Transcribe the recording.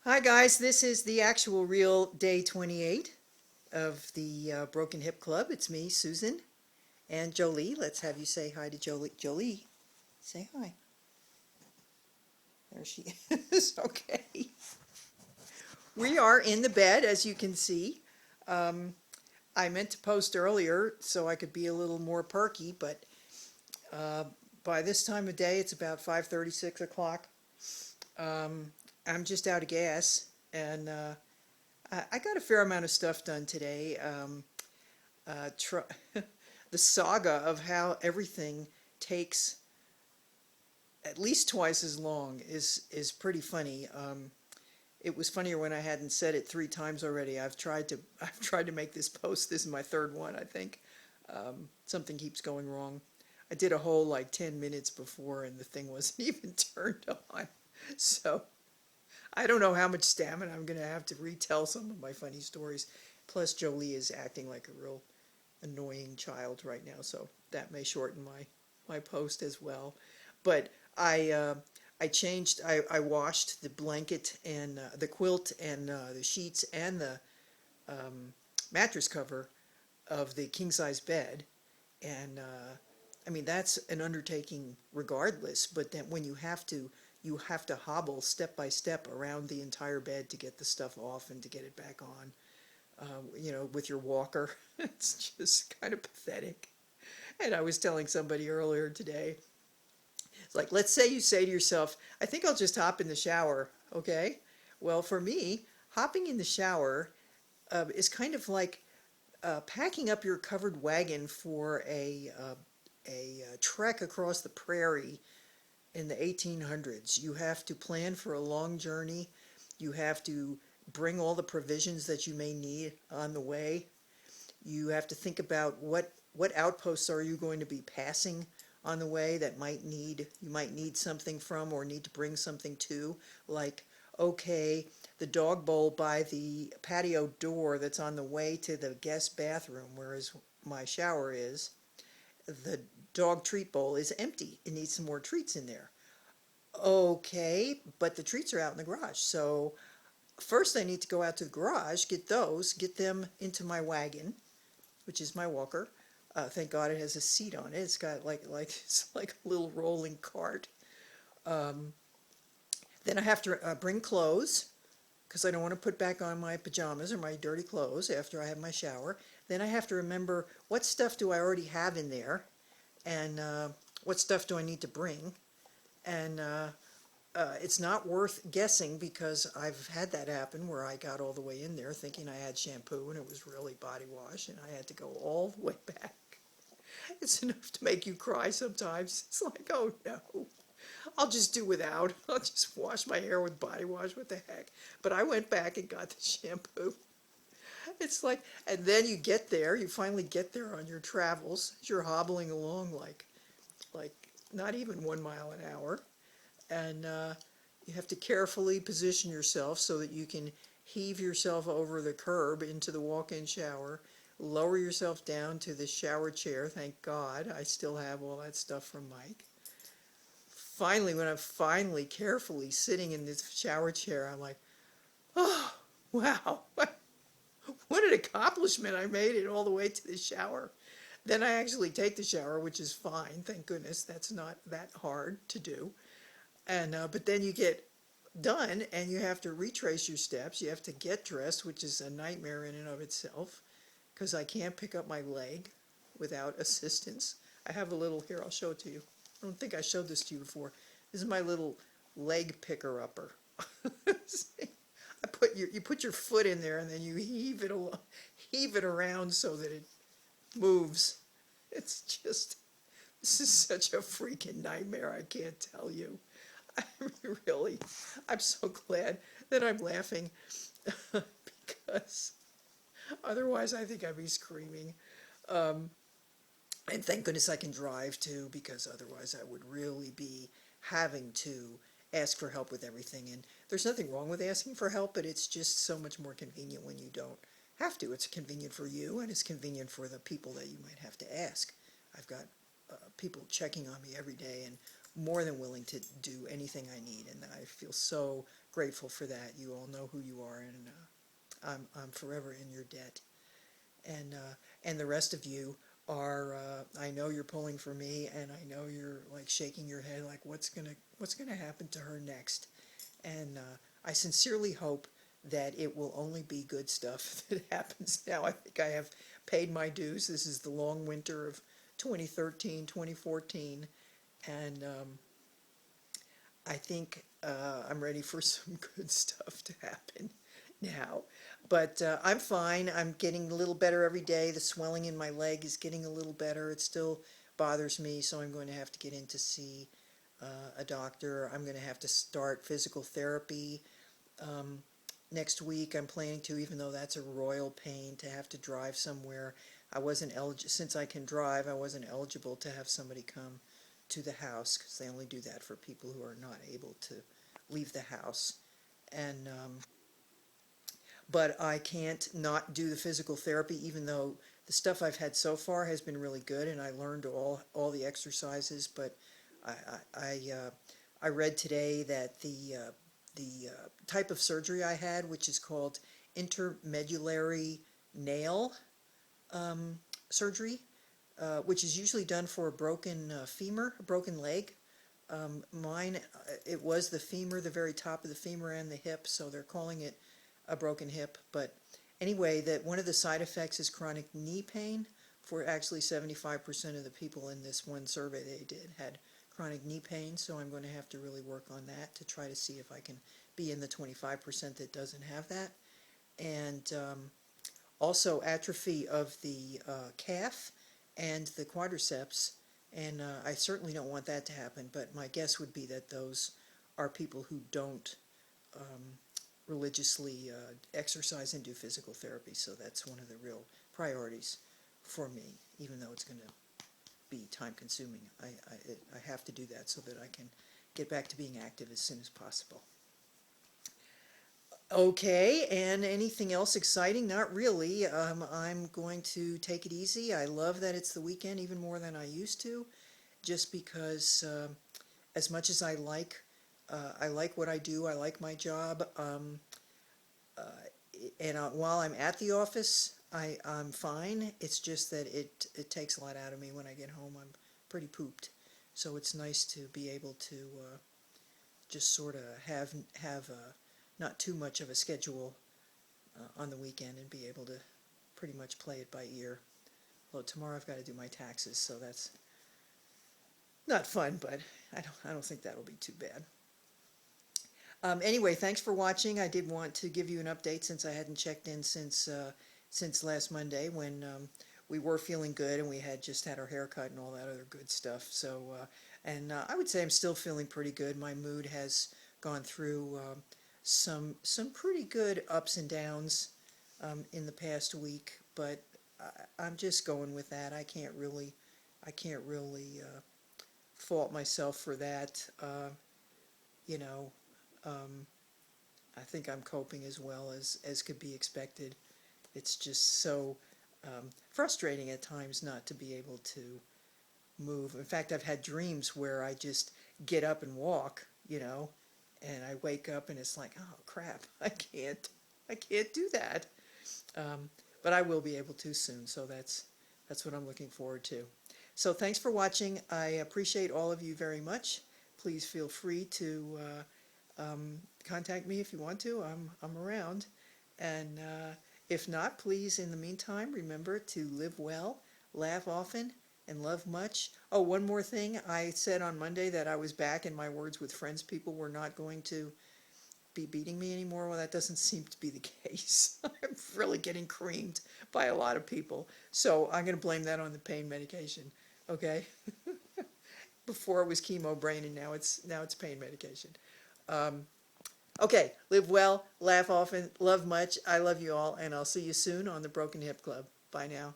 Hi guys, this is the actual real day 28 of the Broken Hip Club. It's me, Susan, and Jolie. Let's have you say hi to Jolie. Jolie, say hi. There she is. Okay. We are in the bed, as you can see. Um, I meant to post earlier so I could be a little more perky, but uh, by this time of day, it's about 5:30, 6 o'clock. Um, I'm just out of gas, and I got a fair amount of stuff done today. Tr the saga of how everything takes at least twice as long is pretty funny. It was funnier when I hadn't said it 3 times already. I've tried to make this post. This is my third one, I think. Something keeps going wrong. I did a whole like 10 minutes before, and the thing wasn't even turned on. So I don't know how much stamina I'm going to have to retell some of my funny stories. Plus, Jolie is acting like a real annoying child right now, so that may shorten my post as well. But I washed the blanket and the quilt and the sheets and the um, mattress cover of the king size bed, and I mean that's an undertaking regardless. But then when you have to hobble step by step around the entire bed to get the stuff off and to get it back on. With your walker. It's just kind of pathetic. And I was telling somebody earlier today, it's like, let's say you say to yourself, I think I'll just hop in the shower, okay? Well, for me, hopping in the shower is kind of like packing up your covered wagon for a trek across the prairie in the 1800s. You have to plan for a long journey. You have to bring all the provisions that you may need on the way. You have to think about what outposts are you going to be passing on the way that you might need something from or need to bring something to, like, okay, the dog bowl by the patio door that's on the way to the guest bathroom, whereas my shower is, the dog treat bowl is empty. It needs some more treats in there. Okay, but the treats are out in the garage. So first I need to go out to the garage, get them into my wagon, which is my walker. Thank God it has a seat on it. It's got it's like a little rolling cart. Um, then I have to bring clothes because I don't want to put back on my pajamas or my dirty clothes after I have my shower. Then I have to remember what stuff do I already have in there, and what stuff do I need to bring. And it's not worth guessing because I've had that happen where I got all the way in there thinking I had shampoo and it was really body wash, and I had to go all the way back. It's enough to make you cry sometimes. It's like, oh no, I'll just do without. I'll just wash my hair with body wash. What the heck? But I went back and got the shampoo. It's like, and then you finally get there on your travels. You're hobbling along like not even 1 mile an hour, and you have to carefully position yourself so that you can heave yourself over the curb into the walk-in shower, lower yourself down to the shower chair. Thank God I still have all that stuff from Mike. Finally, when I'm finally carefully sitting in this shower chair, I'm like, oh, wow, what an accomplishment. I made it all the way to the shower. Then I actually take the shower, which is fine. Thank goodness that's not that hard to do. And but then you get done and you have to retrace your steps. You have to get dressed, which is a nightmare in and of itself because I can't pick up my leg without assistance. I have a little here, I'll show it to you. I don't think I showed this to you before. This is my little leg picker upper. You put your foot in there and then you heave it around so that it moves. It's just, this is such a freaking nightmare, I can't tell you. Really, I'm so glad that I'm laughing because otherwise I think I'd be screaming. Um, and thank goodness I can drive too, because otherwise I would really be having to ask for help with everything. And there's nothing wrong with asking for help, but it's just so much more convenient when you don't have to. It's convenient for you and it's convenient for the people that you might have to ask. I've got people checking on me every day and more than willing to do anything I need, and I feel so grateful for that. You all know who you are, and I'm forever in your debt. And the rest of you are, I know you're pulling for me, and I know you're like shaking your head like what's gonna happen to her next. And I sincerely hope that it will only be good stuff that happens now. I think I have paid my dues. This is the long winter of 2013, 2014, and I think I'm ready for some good stuff to happen now. But I'm fine. I'm getting a little better every day. The swelling in my leg is getting a little better. It still bothers me, so I'm going to have to get in to see a doctor. I'm going to have to start physical therapy next week. I'm planning to, even though that's a royal pain to have to drive somewhere. I wasn't eligible, since I can drive, I wasn't eligible to have somebody come to the house because they only do that for people who are not able to leave the house. And but I can't not do the physical therapy, even though the stuff I've had so far has been really good, and I learned all the exercises. But I I read today that the type of surgery I had, which is called intermedullary nail surgery, which is usually done for a broken femur, a broken leg. Mine, it was the femur, the very top of the femur and the hip, so they're calling it a broken hip. But anyway, that one of the side effects is chronic knee pain. For actually 75% of the people in this one survey they did had chronic knee pain, so I'm going to have to really work on that to try to see if I can be in the 25% that doesn't have that. And also atrophy of the calf and the quadriceps, and I certainly don't want that to happen, but my guess would be that those are people who don't religiously exercise and do physical therapy, so that's one of the real priorities for me, even though it's going to be time consuming. I have to do that so that I can get back to being active as soon as possible. Okay, and anything else exciting? Not really. I'm going to take it easy. I love that it's the weekend even more than I used to, just because as much as I like what I do, I like my job, and while I'm at the office, I'm fine. It's just that it takes a lot out of me when I get home. I'm pretty pooped, so it's nice to be able to just sort of have not too much of a schedule on the weekend and be able to pretty much play it by ear. Although tomorrow I've got to do my taxes, so that's not fun, but I don't think that'll be too bad. Anyway, thanks for watching. I did want to give you an update since I hadn't checked in since last Monday when we were feeling good and we had just had our haircut and all that other good stuff. So, and I would say I'm still feeling pretty good. My mood has gone through some pretty good ups and downs in the past week, but I'm just going with that. I can't really fault myself for that. You know. I think I'm coping as well as could be expected. It's just so frustrating at times not to be able to move. In fact, I've had dreams where I just get up and walk, and I wake up and it's like, oh crap, I can't do that. But I will be able to soon, so that's what I'm looking forward to. So thanks for watching. I appreciate all of you very much. Please feel free to contact me if you want to. I'm around, and if not, please, in the meantime, remember to live well, laugh often, and love much. Oh, one more thing. I said on Monday that I was back and my words with friends people were not going to be beating me anymore. Well, that doesn't seem to be the case. I'm really getting creamed by a lot of people, so I'm going to blame that on the pain medication. Okay. Before it was chemo brain, and now it's pain medication. Okay, live well, laugh often, love much. I love you all, and I'll see you soon on the Broken Hip Club. Bye now.